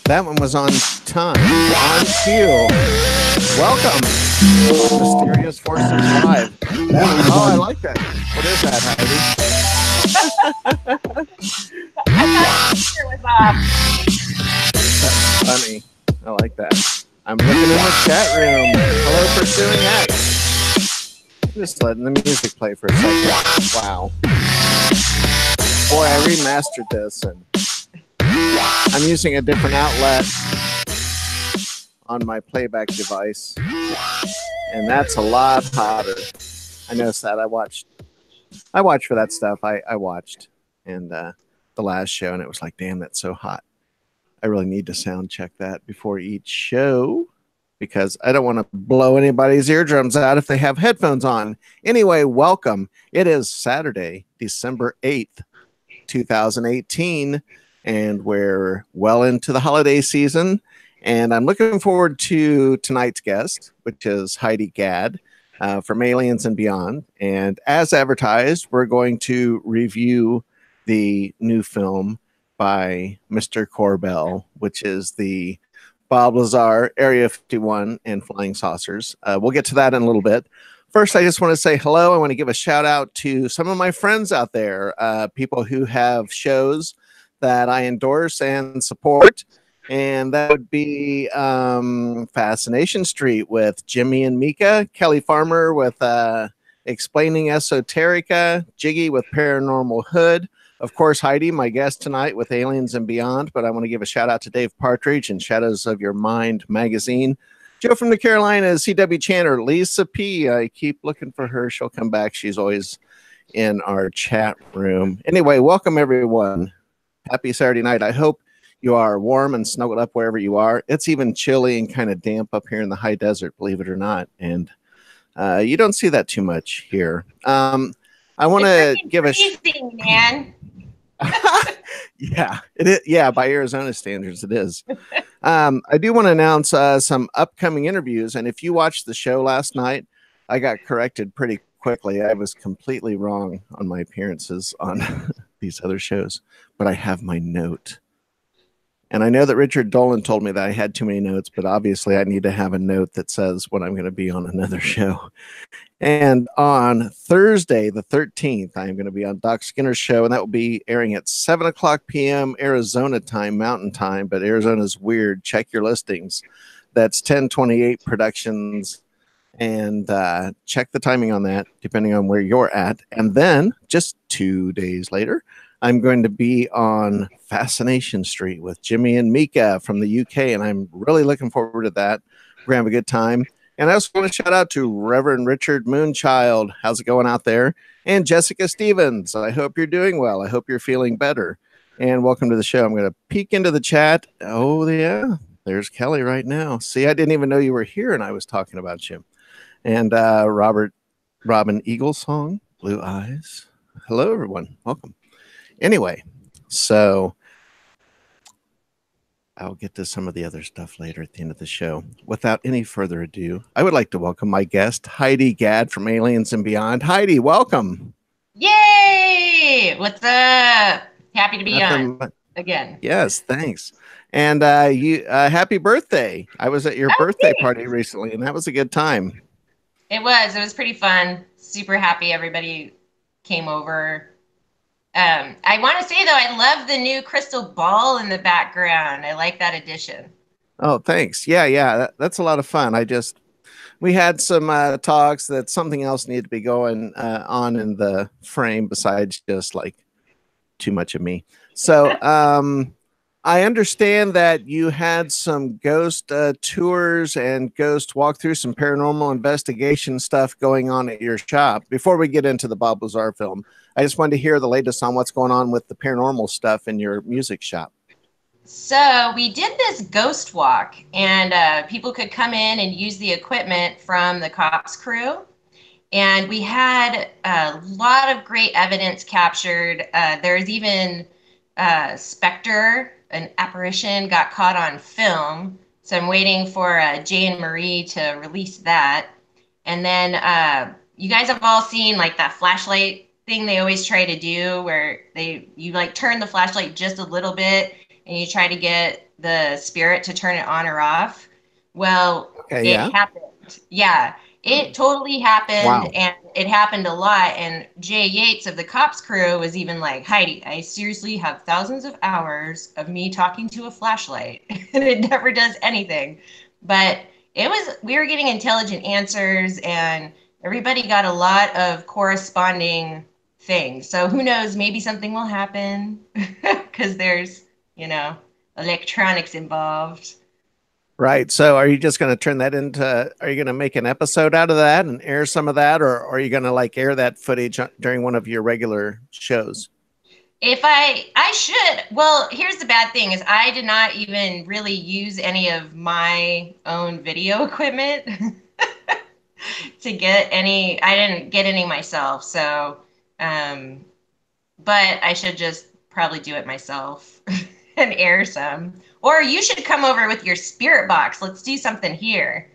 That one was on time, on cue. Welcome, Mysterious Forces Live. Oh, I like that. What is that, Heidi? I thought the was off. That's funny. I like that. I'm looking in the chat room. Hello, Pursuing X. Just letting the music play for a second. Wow. Boy, I remastered this, and I'm using a different outlet on my playback device, and that's a lot hotter. I noticed that. I watched for that stuff. I watched, and the last show, and it was like, damn, that's so hot. I really need to sound check that before each show because I don't want to blow anybody's eardrums out if they have headphones on. Anyway, welcome. It is Saturday, December 8th, 2018, and we're well into the holiday season. And I'm looking forward to tonight's guest, which is Heidi Gadd from Aliens and Beyond. And as advertised, we're going to review the new film by Mr. Corbell, which is the Bob Lazar, Area 51, and Flying Saucers. We'll get to that in a little bit. First, I just want to say hello. I want to give a shout out to some of my friends out there, people who have shows that I endorse and support. And that would be Fascination Street with Jimmy and Mika, Kelly Farmer with Explaining Esoterica, Jiggy with Paranormal Hood. Of course, Heidi, my guest tonight with Aliens and Beyond, but I want to give a shout out to Dave Partridge and Shadows of Your Mind magazine. Joe from the Carolinas, CW Channer, Lisa P. I keep looking for her. She'll come back. She's always in our chat room. Anyway, welcome everyone. Happy Saturday night. I hope you are warm and snuggled up wherever you are. It's even chilly and kind of damp up here in the high desert, believe it or not. And you don't see that too much here. I want to give a man. Yeah, it is. Yeah, by Arizona standards, it is. I do want to announce some upcoming interviews. And if you watched the show last night, I got corrected pretty quickly. I was completely wrong on my appearances on these other shows, but I have my note. And I know that Richard Dolan told me that I had too many notes, but obviously I need to have a note that says when I'm going to be on another show. And on Thursday, the 13th, I'm going to be on Doc Skinner's show, and that will be airing at 7 o'clock p.m. Arizona time, Mountain Time, but Arizona's weird. Check your listings. That's 1028 Productions, and check the timing on that, depending on where you're at. And then, just 2 days later, I'm going to be on Fascination Street with Jimmy and Mika from the UK, and I'm really looking forward to that. We're going to have a good time. And I also want to shout out to Reverend Richard Moonchild. How's it going out there? And Jessica Stevens. I hope you're doing well. I hope you're feeling better. And welcome to the show. I'm going to peek into the chat. Oh, yeah. There's Kelly right now. See, I didn't even know you were here, and I was talking about you. And Robin Eaglesong, Blue Eyes. Hello, everyone. Welcome. Anyway, so I'll get to some of the other stuff later at the end of the show. Without any further ado, I would like to welcome my guest, Heidi Gadd from Aliens and Beyond. Heidi, welcome. Yay! What's up? Happy to be on again. Yes, thanks. And happy birthday. I was at your birthday party recently, and that was a good time. It was pretty fun. Super happy everybody came over. I want to say, though, I love the new crystal ball in the background. I like that addition. Oh, thanks. Yeah. That's a lot of fun. We had some talks that something else needed to be going on in the frame besides just like too much of me. So I understand that you had some ghost tours and ghost walkthroughs, some paranormal investigation stuff going on at your shop. Before we get into the Bob Lazar film, I just wanted to hear the latest on what's going on with the paranormal stuff in your music shop. So we did this ghost walk, and people could come in and use the equipment from the cops crew. And we had a lot of great evidence captured. There's even specter, an apparition, got caught on film. So I'm waiting for Jay and Marie to release that. And then you guys have all seen like that flashlight thing they always try to do where you like turn the flashlight just a little bit and you try to get the spirit to turn it on or off. Well, Okay, it yeah. happened. Yeah, it totally happened, Wow. and it happened a lot. And Jay Yates of the Cops crew was even like, Heidi, I seriously have thousands of hours of me talking to a flashlight, and it never does anything. But we were getting intelligent answers, and everybody got a lot of corresponding things. So who knows? Maybe something will happen because there's, electronics involved. Right. So are you just going to turn that into, are you going to make an episode out of that and air some of that? Or are you going to like air that footage during one of your regular shows? If I should, well, here's the bad thing is I did not even really use any of my own video equipment to get any, I didn't get any myself. So, but I should just probably do it myself and air some. Or you should come over with your spirit box. Let's do something here.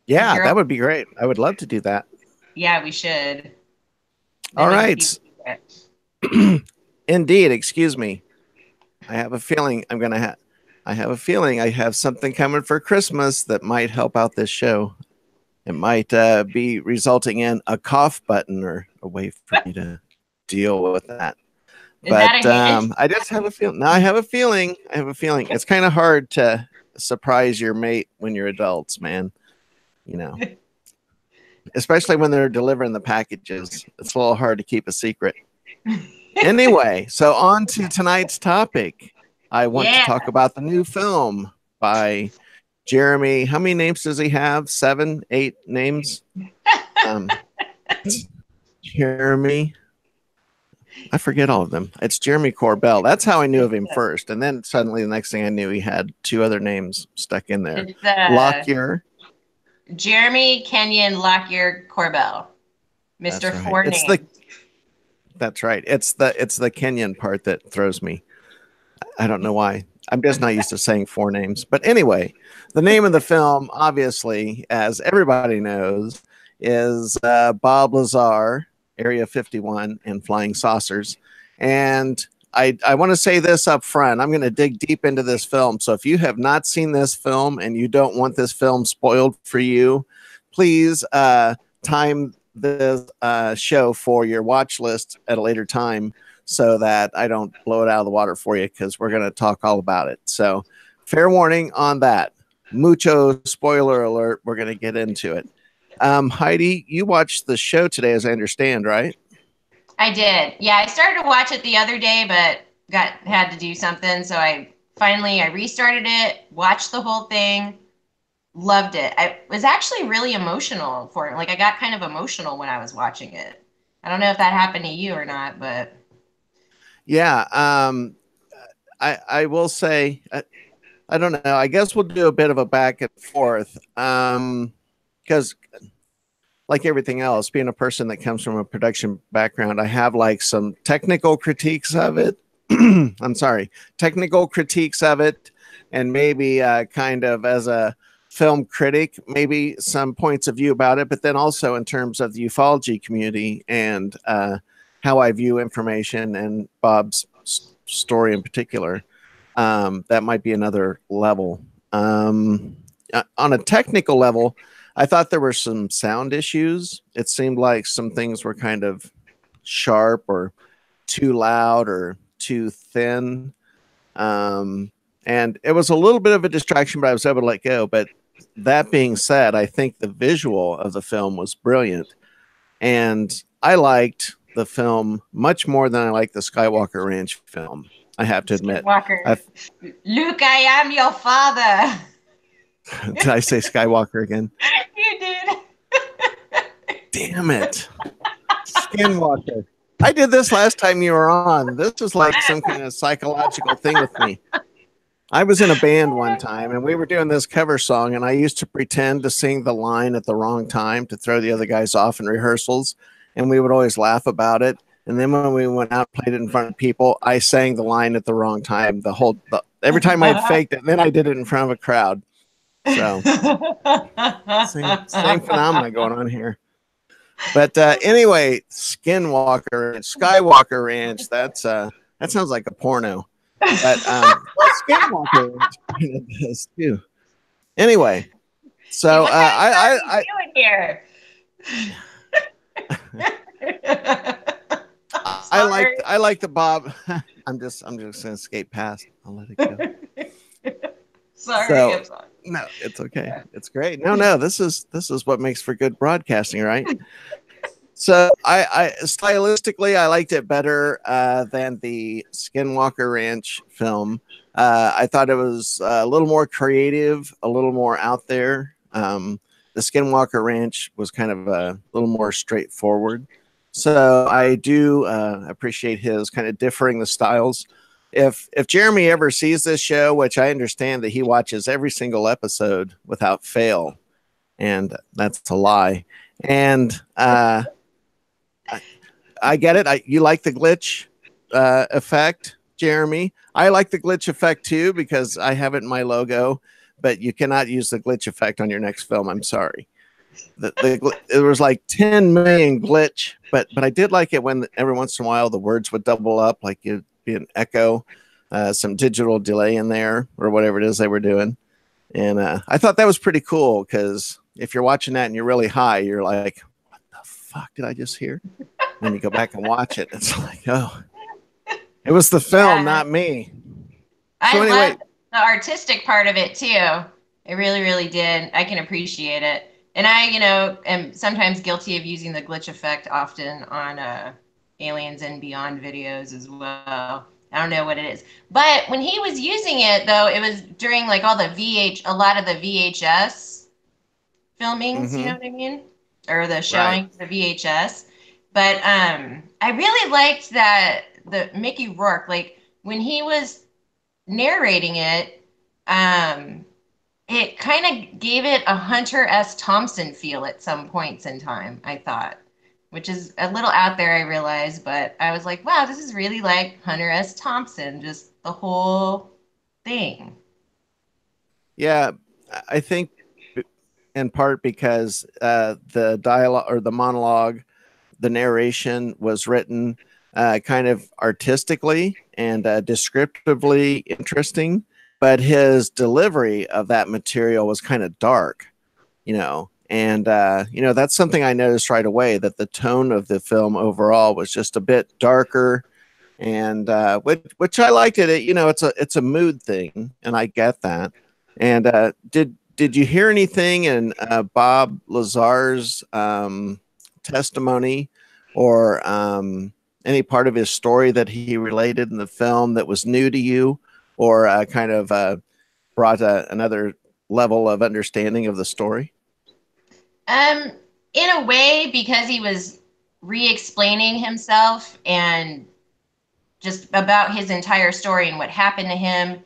Yeah, that would be great. I would love to do that. Yeah, we should. All right. Indeed. Excuse me. I have a feeling I have something coming for Christmas that might help out this show. It might be resulting in a cough button or a way for me to deal with that. But I just have a feeling. Now I have a feeling. It's kind of hard to surprise your mate when you're adults, man. Especially when they're delivering the packages. It's a little hard to keep a secret. Anyway, so on to tonight's topic. I want to talk about the new film by Jeremy. How many names does he have? 7, 8 names? Jeremy. I forget all of them. It's Jeremy Corbell. That's how I knew of him first. And then suddenly the next thing I knew, he had 2 other names stuck in there. Lockyer. Jeremy, Kenyon, Lockyer, Corbell. Mr. Right. Four names. That's right. It's the Kenyon part that throws me. I don't know why. I'm just not used to saying 4 names. But anyway, the name of the film, obviously, as everybody knows, is Bob Lazar, Area 51, and Flying Saucers. And I want to say this up front. I'm going to dig deep into this film. So if you have not seen this film and you don't want this film spoiled for you, please time this show for your watch list at a later time so that I don't blow it out of the water for you, because we're going to talk all about it. So fair warning on that. Mucho spoiler alert. We're going to get into it. Heidi, you watched the show today, as I understand, right? I did. Yeah, I started to watch it the other day, but had to do something. So I restarted it, watched the whole thing, loved it. I was actually really emotional for it. Like I got kind of emotional when I was watching it. I don't know if that happened to you or not, but yeah. I will say, I don't know. I guess we'll do a bit of a back and forth. Because like everything else, being a person that comes from a production background, I have like some technical critiques of it. I'm sorry, technical critiques of it, and maybe kind of as a film critic, maybe some points of view about it, but then also in terms of the ufology community and how I view information and Bob's story in particular. That might be another level. On a technical level, I thought there were some sound issues. It seemed like some things were kind of sharp or too loud or too thin. And it was a little bit of a distraction, but I was able to let go. But that being said, I think the visual of the film was brilliant. And I liked the film much more than I liked the Skywalker Ranch film, I have to admit. Luke, I am your father. Did I say Skywalker again? You did. Damn it. Skinwalker. I did this last time you were on. This is like some kind of psychological thing with me. I was in a band one time and we were doing this cover song, and I used to pretend to sing the line at the wrong time to throw the other guys off in rehearsals. And we would always laugh about it. And then when we went out and played it in front of people, I sang the line at the wrong time. Every time I'd faked it, and then I did it in front of a crowd. So same phenomena going on here. But anyway, Skinwalker and Skywalker Ranch. That sounds like a porno. But well, Skinwalker Ranch kind of does too. Anyway, so What kind of stuff are you doing here? I like the Bob. I'm just gonna skate past. I'll let it go. Sorry, So, I'm sorry. no, it's okay. It's great. No, this is what makes for good broadcasting, right? So I stylistically I liked it better than the Skinwalker Ranch film. I thought it was a little more creative, a little more out there. The Skinwalker Ranch was kind of a little more straightforward. So I do appreciate his kind of differing the styles. If Jeremy ever sees this show, which I understand that he watches every single episode without fail, and that's a lie. And I get it. You like the glitch effect, Jeremy. I like the glitch effect too because I have it in my logo, but you cannot use the glitch effect on your next film. I'm sorry. It was like 10 million glitch, but I did like it when every once in a while the words would double up, like it'd be an echo, some digital delay in there or whatever it is they were doing. And I thought that was pretty cool because if you're watching that and you're really high, you're like, what the fuck did I just hear? When you go back and watch it, it's like, oh, it was the film, not me. So anyway, love the artistic part of it too. It really, really did. I can appreciate it. And I, am sometimes guilty of using the glitch effect often on Aliens and Beyond videos as well. I don't know what it is. But when he was using it, though, it was during like all the a lot of the VHS filmings, you know what I mean? Or the showing, the VHS. But I really liked that the Mickey Rourke, like when he was narrating it, it kind of gave it a Hunter S. Thompson feel at some points in time, I thought, which is a little out there, I realize, but I was like, wow, this is really like Hunter S. Thompson, just the whole thing. Yeah, I think in part because the dialogue or the monologue, the narration was written kind of artistically and descriptively interesting, but his delivery of that material was kind of dark, and that's something I noticed right away, that the tone of the film overall was just a bit darker, and which I liked it. It's a mood thing, and I get that. And did you hear anything in Bob Lazar's testimony or any part of his story that he related in the film that was new to you, or kind of brought another level of understanding of the story? In a way, because he was re-explaining himself and just about his entire story and what happened to him,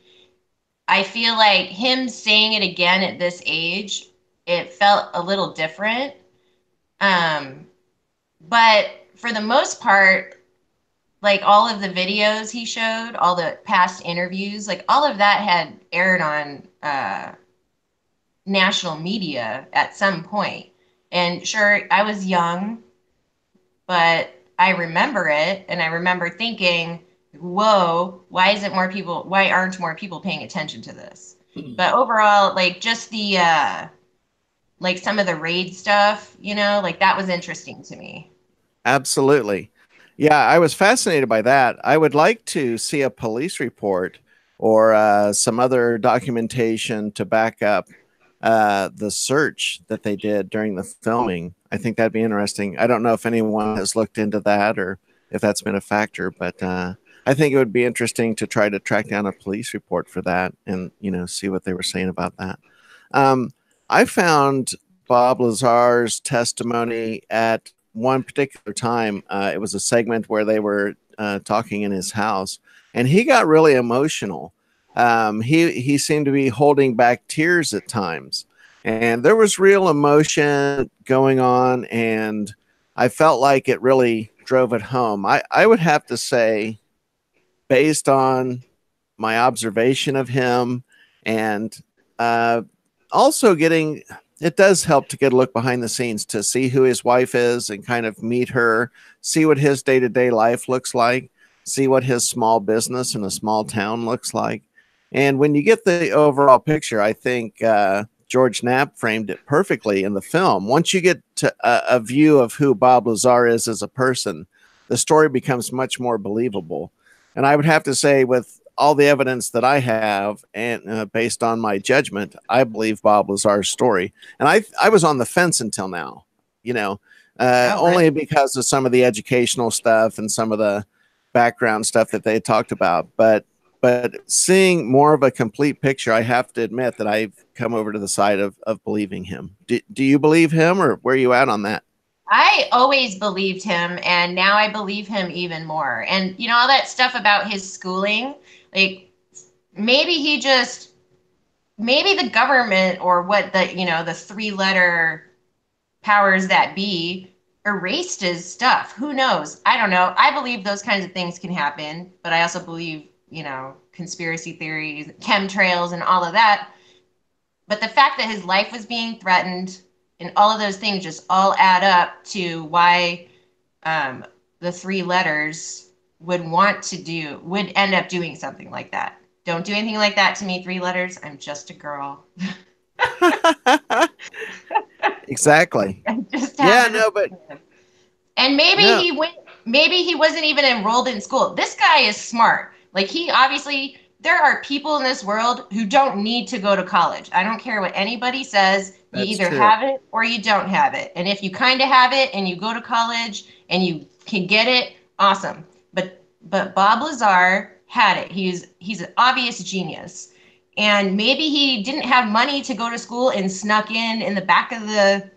I feel like him saying it again at this age, it felt a little different. But for the most part, like all of the videos he showed, all the past interviews, like all of that had aired on national media at some point. And sure, I was young, but I remember it, and I remember thinking, whoa, why aren't more people paying attention to this? But overall, like just the like some of the raid stuff, like that was interesting to me. Absolutely. Yeah, I was fascinated by that. I would like to see a police report or some other documentation to back up the search that they did during the filming. I think that'd be interesting. I don't know if anyone has looked into that or if that's been a factor, but I think it would be interesting to try to track down a police report for that and, see what they were saying about that. I found Bob Lazar's testimony at one particular time. It was a segment where they were talking in his house, and he got really emotional. He seemed to be holding back tears at times, and there was real emotion going on, and I felt like it really drove it home. I would have to say, based on my observation of him and also getting it does help to get a look behind the scenes to see who his wife is and kind of meet her, see what his day-to-day life looks like, see what his small business in a small town looks like. And when you get the overall picture, I think George Knapp framed it perfectly in the film. Once you get to a view of who Bob Lazar is as a person, the story becomes much more believable. And I would have to say, with all the evidence that I have, and based on my judgment, I believe Bob Lazar's story. And I was on the fence until now, you know, only because of some of the educational stuff and some of the background stuff that they talked about. But seeing more of a complete picture, I have to admit that I've come over to the side of believing him. Do you believe him, or where are you at on that? I always believed him, and now I believe him even more. And you know, all that stuff about his schooling, like maybe maybe the government or what the, you know, the three-letter powers that be erased his stuff. Who knows? I don't know. I believe those kinds of things can happen, but I also believe, you know, conspiracy theories, chemtrails, and all of that. But the fact that his life was being threatened and all of those things just all add up to why the three letters would end up doing something like that. Don't do anything like that to me, three letters. I'm just a girl. Exactly. Yeah, no, but and maybe no. maybe he wasn't even enrolled in school. This guy is smart. Like, he obviously, there are people in this world who don't need to go to college. I don't care what anybody says. You That's either true. have it or you don't have it. And if you kind of have it and you go to college and you can get it, awesome. But Bob Lazar had it. He's an obvious genius. And maybe he didn't have money to go to school and snuck in the back of the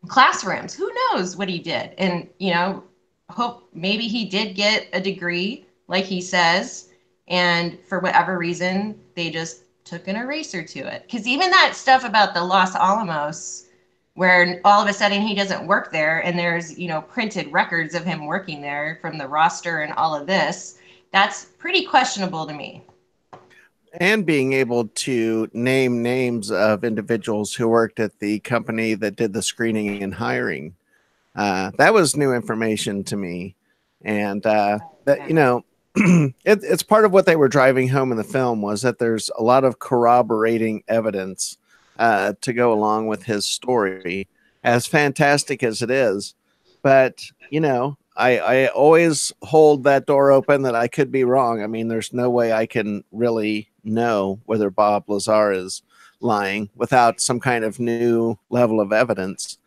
classrooms. Who knows what he did? And, you know, hope maybe he did get a degree, like he says, and for whatever reason, they just took an eraser to it. Because even that stuff about the Los Alamos, where all of a sudden he doesn't work there, and there's, you know, printed records of him working there from the roster and all of this, that's pretty questionable to me. And being able to name names of individuals who worked at the company that did the screening and hiring. That was new information to me. And that, you know, it's part of what they were driving home in the film, was that there's a lot of corroborating evidence to go along with his story, as fantastic as it is. But, you know, I always hold that door open that I could be wrong. I mean, there's no way I can really know whether Bob Lazar is lying without some kind of new level of evidence.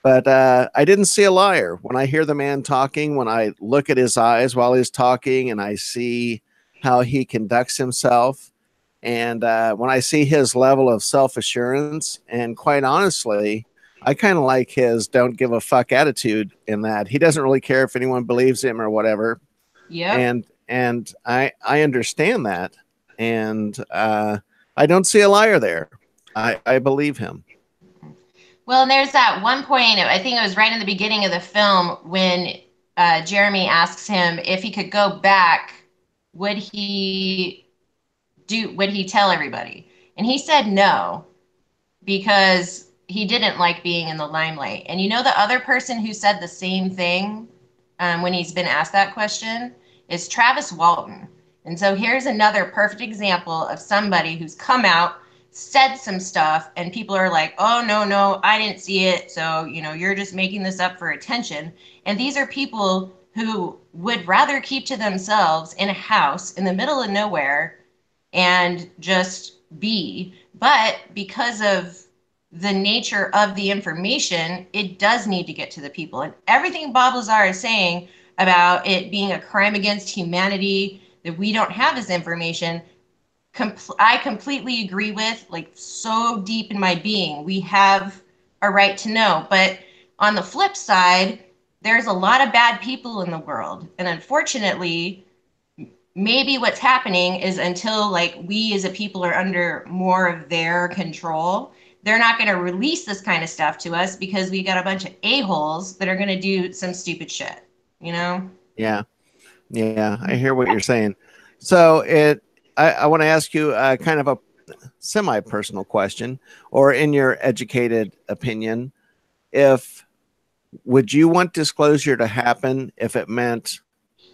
But I didn't see a liar. When I hear the man talking, when I look at his eyes while he's talking and I see how he conducts himself, and when I see his level of self-assurance, and quite honestly, I kind of like his don't give a fuck attitude in that he doesn't really care if anyone believes him or whatever. Yeah. And I understand that. And I don't see a liar there. I believe him. Well, and there's that one point, I think it was right in the beginning of the film, when Jeremy asks him if he could go back, would he tell everybody? And he said no, because he didn't like being in the limelight. And you know, the other person who said the same thing when he's been asked that question is Travis Walton. And so here's another perfect example of somebody who's come out, said some stuff, and people are like, oh, no, I didn't see it. So, you know, you're just making this up for attention. And these are people who would rather keep to themselves in a house in the middle of nowhere and just be. But because of the nature of the information, it does need to get to the people. And everything Bob Lazar is saying about it being a crime against humanity, that we don't have this information, I completely agree with, like, so deep in my being. We have a right to know. But on the flip side, there's a lot of bad people in the world. And unfortunately, maybe what's happening is, until, like, we as a people are under more of their control, they're not going to release this kind of stuff to us, because we got a bunch of a-holes that are going to do some stupid shit, you know? Yeah. I hear what you're saying. So I want to ask you kind of semi-personal question, or in your educated opinion, if would you want disclosure to happen if it meant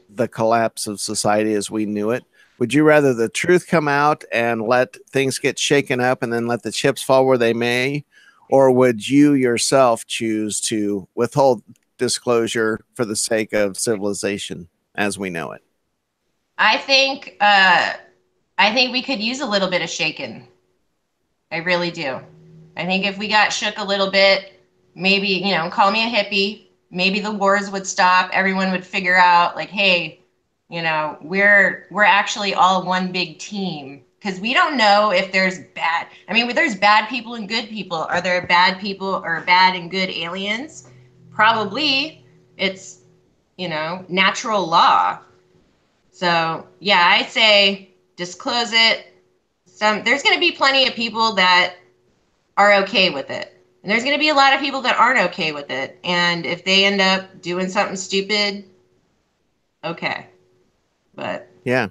the collapse of society as we knew it? Would you rather the truth come out and let things get shaken up and then let the chips fall where they may? Or would you yourself choose to withhold disclosure for the sake of civilization as we know it? I think we could use a little bit of shaking. I really do. I think if we got shook a little bit, maybe, you know, call me a hippie, maybe the wars would stop. Everyone would figure out like, hey, you know, we're actually all one big team, because we don't know if there's bad. I mean, there's bad people and good people. Are there bad people or bad and good aliens? Probably. It's, you know, natural law. So yeah, I'd say disclose it. There's going to be plenty of people that are okay with it. And there's going to be a lot of people that aren't okay with it. And if they end up doing something stupid, okay. But yeah,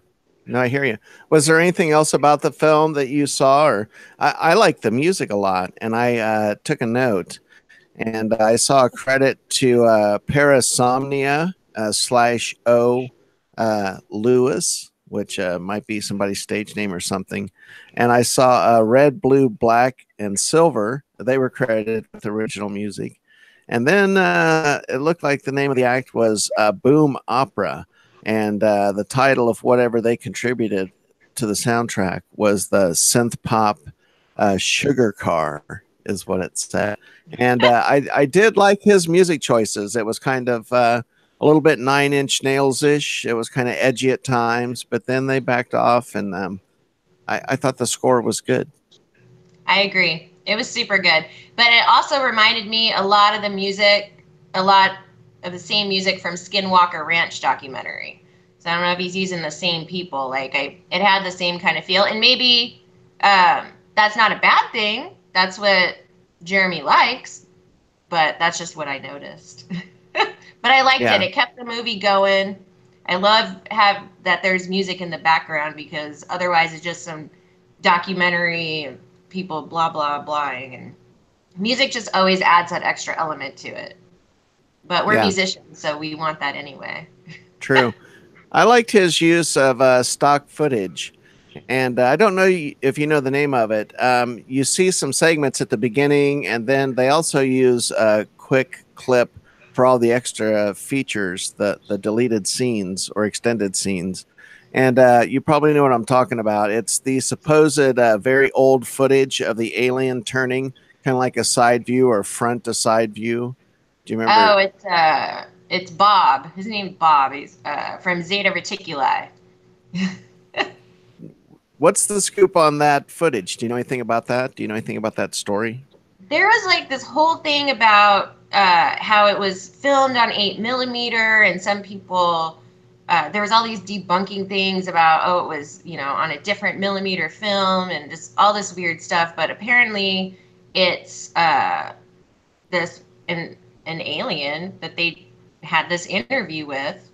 no, I hear you. Was there anything else about the film that you saw? Or I like the music a lot, and I took a note, and I saw a credit to Parasomnia /O Lewis, which might be somebody's stage name or something. And I saw Red, Blue, Black, and Silver. They were credited with original music. And then it looked like the name of the act was Boom Opera. And the title of whatever they contributed to the soundtrack was the synth pop Sugar Car, is what it said. And I did like his music choices. It was kind of a little bit 9 Inch Nails-ish. It was kind of edgy at times, but then they backed off, and I thought the score was good. I agree. It was super good. But it also reminded me a lot of the same music from Skinwalker Ranch documentary. So I don't know if he's using the same people. It had the same kind of feel. And maybe that's not a bad thing. That's what Jeremy likes. But that's just what I noticed. But I liked it. It kept the movie going. I love that there's music in the background, because otherwise it's just some documentary and people blah, blah, blahing. And music just always adds that extra element to it. But we're musicians, so we want that anyway. True. I liked his use of stock footage. And I don't know if you know the name of it. You see some segments at the beginning, and then they also use a quick clip for all the extra features, the deleted scenes or extended scenes. And you probably know what I'm talking about. It's the supposed very old footage of the alien turning, kind of like a side view or front to side view. Do you remember? Oh, it's Bob. His name's Bob. He's from Zeta Reticuli. What's the scoop on that footage? Do you know anything about that? Do you know anything about that story? There was like this whole thing about how it was filmed on 8mm, and some people, there was all these debunking things about, it was, you know, on a different millimeter film and just all this weird stuff. But apparently it's an alien that they had this interview with,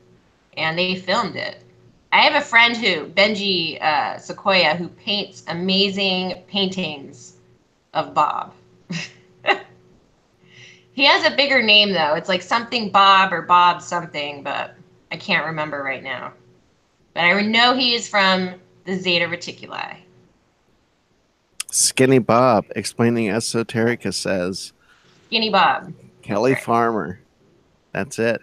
and they filmed it. I have a friend Benji Sequoia, who paints amazing paintings of Bob. He has a bigger name, though. It's like something Bob or Bob something, but I can't remember right now. But I know he is from the Zeta Reticuli. Skinny Bob, explaining esoterica, says. Skinny Bob. Kelly Farmer. That's it.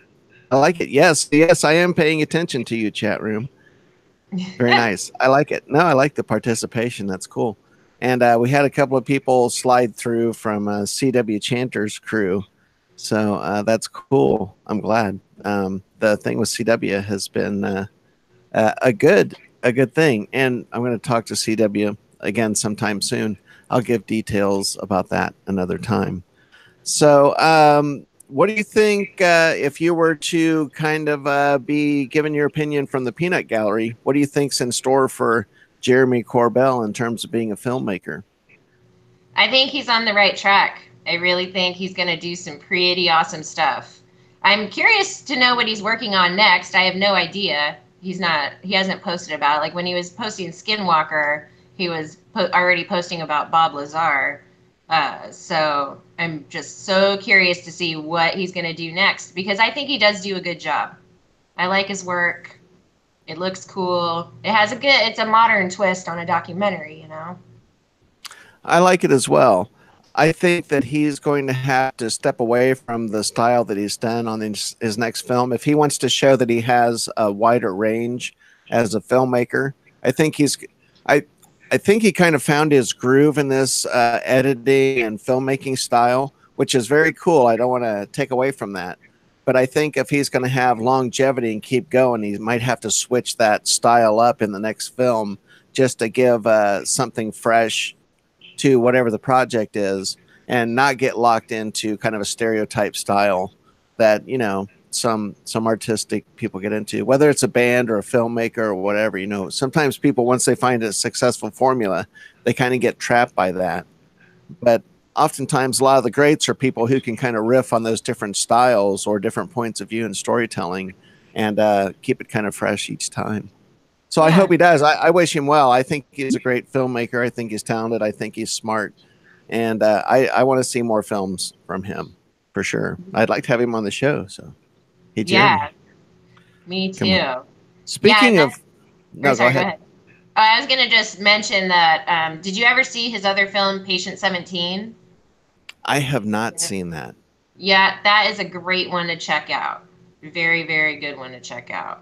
I like it. Yes, I am paying attention to you, chat room. Very nice. I like it. No, I like the participation. That's cool. And we had a couple of people slide through from CW Chanter's crew. So that's cool. I'm glad. The thing with CW has been a good thing. And I'm going to talk to CW again sometime soon. I'll give details about that another time. So what do you think if you were to kind of be given your opinion from the peanut gallery? What do you think's in store for Jeremy Corbell in terms of being a filmmaker? I think he's on the right track. I really think he's going to do some pretty awesome stuff. I'm curious to know what he's working on next. I have no idea. He hasn't posted about it. Like when he was posting Skinwalker, he was already posting about Bob Lazar. So I'm just so curious to see what he's going to do next, because I think he does do a good job. I like his work. It looks cool. It's a modern twist on a documentary, you know? I like it as well. I think that he's going to have to step away from the style that he's done on his next film. If he wants to show that he has a wider range as a filmmaker, I think I, I think he kind of found his groove in this editing and filmmaking style, which is very cool. I don't want to take away from that. But I think if he's going to have longevity and keep going, he might have to switch that style up in the next film just to give something fresh to whatever the project is, and not get locked into kind of a stereotype style that, you know, some artistic people get into, whether it's a band or a filmmaker or whatever. You know, sometimes people, once they find a successful formula, they kind of get trapped by that. But oftentimes a lot of the greats are people who can kind of riff on those different styles or different points of view in storytelling, and keep it kind of fresh each time. So I hope he does. I wish him well. I think he's a great filmmaker. I think he's talented. I think he's smart. And I want to see more films from him for sure. I'd like to have him on the show. So, hey, Jeremy. Yeah, me too. Speaking of, no, sorry, go ahead. I was going to just mention that. Did you ever see his other film, Patient 17? I have not seen that. Yeah, that is a great one to check out. Very, very good one to check out.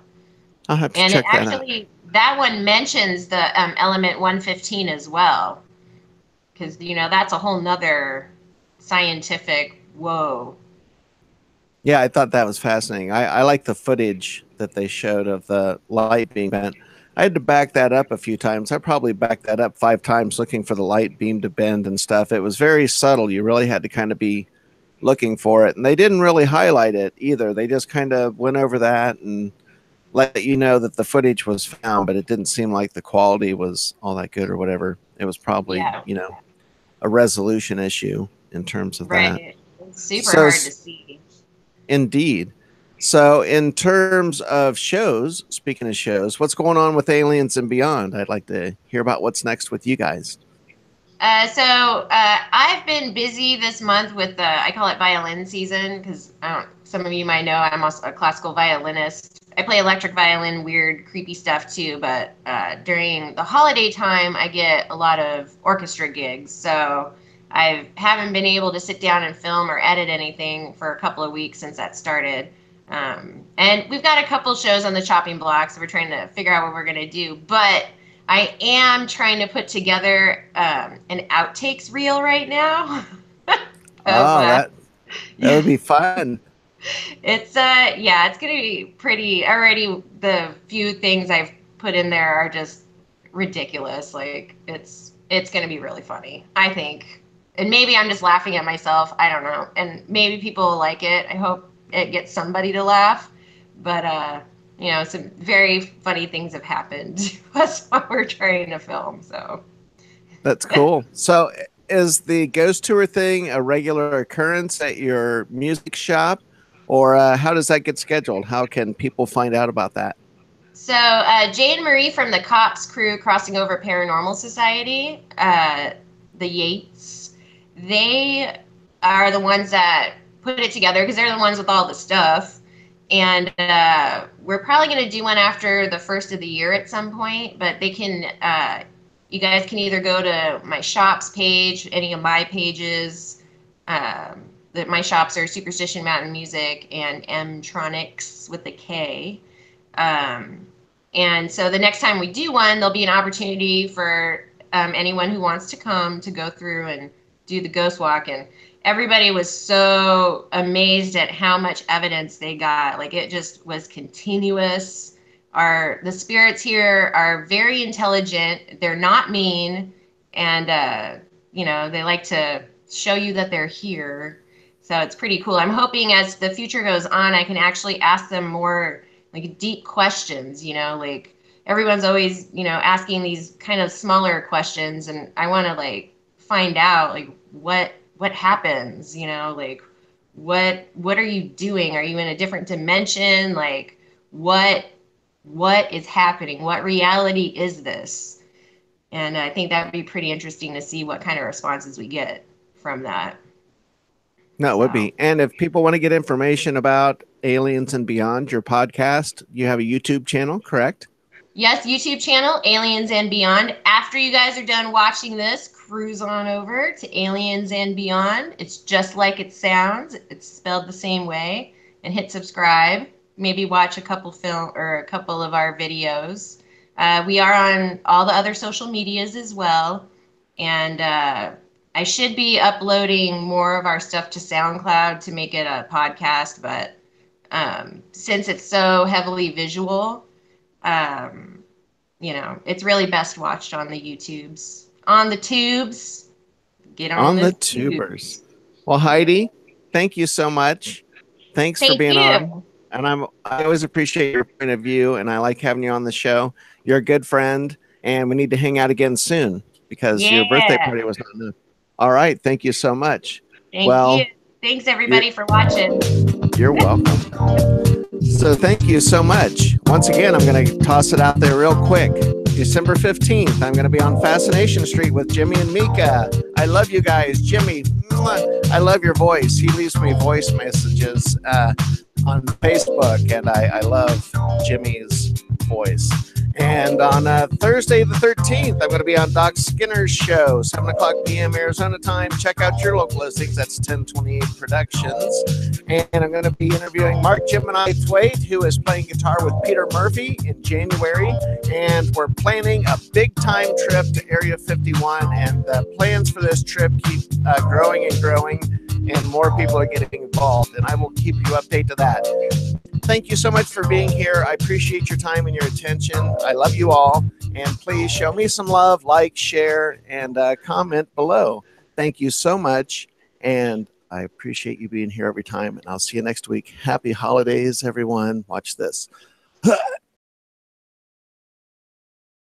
I'll have to check that out. That one mentions the element 115 as well, because, you know, that's a whole nother scientific whoa. Yeah, I thought that was fascinating. I like the footage that they showed of the light being bent. I had to back that up a few times. I probably backed that up 5 times looking for the light beam to bend and stuff. It was very subtle. You really had to kind of be looking for it. And they didn't really highlight it either. They just kind of went over that and let you know that the footage was found, but it didn't seem like the quality was all that good or whatever. It was probably, you know, a resolution issue in terms of that. It's super hard to see. Indeed. So in terms of shows, speaking of shows, what's going on with Aliens and Beyond? I'd like to hear about what's next with you guys. I've been busy this month with I call it violin season, because some of you might know I'm also a classical violinist. I play electric violin, weird, creepy stuff too, but during the holiday time, I get a lot of orchestra gigs. So I haven't been able to sit down and film or edit anything for a couple of weeks since that started. And we've got a couple shows on the chopping block, so we're trying to figure out what we're going to do. But I am trying to put together an outtakes reel right now. That would be fun. It's it's gonna be pretty. Already the few things I've put in there are just ridiculous. Like it's gonna be really funny, I think. And maybe I'm just laughing at myself. I don't know. And maybe people will like it. I hope it gets somebody to laugh. But you know, some very funny things have happened. That's what we're trying to film. So that's cool. So is the ghost tour thing a regular occurrence at your music shop? Or how does that get scheduled? How can people find out about that? So Jay and Marie from the Cops crew, Crossing Over Paranormal Society, the Yates, they are the ones that put it together because they're the ones with all the stuff. And we're probably going to do one after the first of the year at some point. But they can, you guys can either go to my shop's page, any of my pages. My shops are Superstition Mountain Music and Mtronics with a K. And so the next time we do one, there'll be an opportunity for anyone who wants to come to go through and do the ghost walk. And everybody was so amazed at how much evidence they got. Like it just was continuous. The spirits here are very intelligent. They're not mean. And, you know, they like to show you that they're here. So it's pretty cool. I'm hoping as the future goes on, I can actually ask them more like deep questions, you know, like everyone's always, you know, asking these kind of smaller questions. And I want to like find out like what happens, you know, like what are you doing? Are you in a different dimension? Like what is happening? What reality is this? And I think that would be pretty interesting to see what kind of responses we get from that. No, it would be. And if people want to get information about Aliens and Beyond, your podcast, you have a YouTube channel, correct? Yes, YouTube channel, Aliens and Beyond. After you guys are done watching this, cruise on over to Aliens and Beyond. It's just like it sounds. It's spelled the same way. And hit subscribe. Maybe watch a couple of our videos. We are on all the other social medias as well. And I should be uploading more of our stuff to SoundCloud to make it a podcast, but since it's so heavily visual, it's really best watched on the YouTubes. On the tubes. Get on the tubers. Well, Heidi, thank you so much. Thanks for being on. And I always appreciate your point of view, and I like having you on the show. You're a good friend, and we need to hang out again soon because your birthday party was not enough. All right. Thank you so much. Thank you. Thanks, everybody, for watching. You're welcome. So thank you so much. Once again, I'm going to toss it out there real quick. December 15th, I'm going to be on Fascination Street with Jimmy and Mika. I love you guys. Jimmy, I love your voice. He leaves me voice messages on Facebook, and I love Jimmy's voice. And on Thursday the 13th, I'm going to be on Doc Skinner's show, 7 o'clock p.m. Arizona time. Check out your local listings. That's 1028 Productions. And I'm going to be interviewing Mark Gemini Thwaite, who is playing guitar with Peter Murphy in January. And we're planning a big-time trip to Area 51. And the plans for this trip keep growing and growing, and more people are getting involved. And I will keep you updated to that. Thank you so much for being here. I appreciate your time and your attention. I love you all. And please show me some love, like, share, and comment below. Thank you so much. And I appreciate you being here every time. And I'll see you next week. Happy holidays, everyone. Watch this.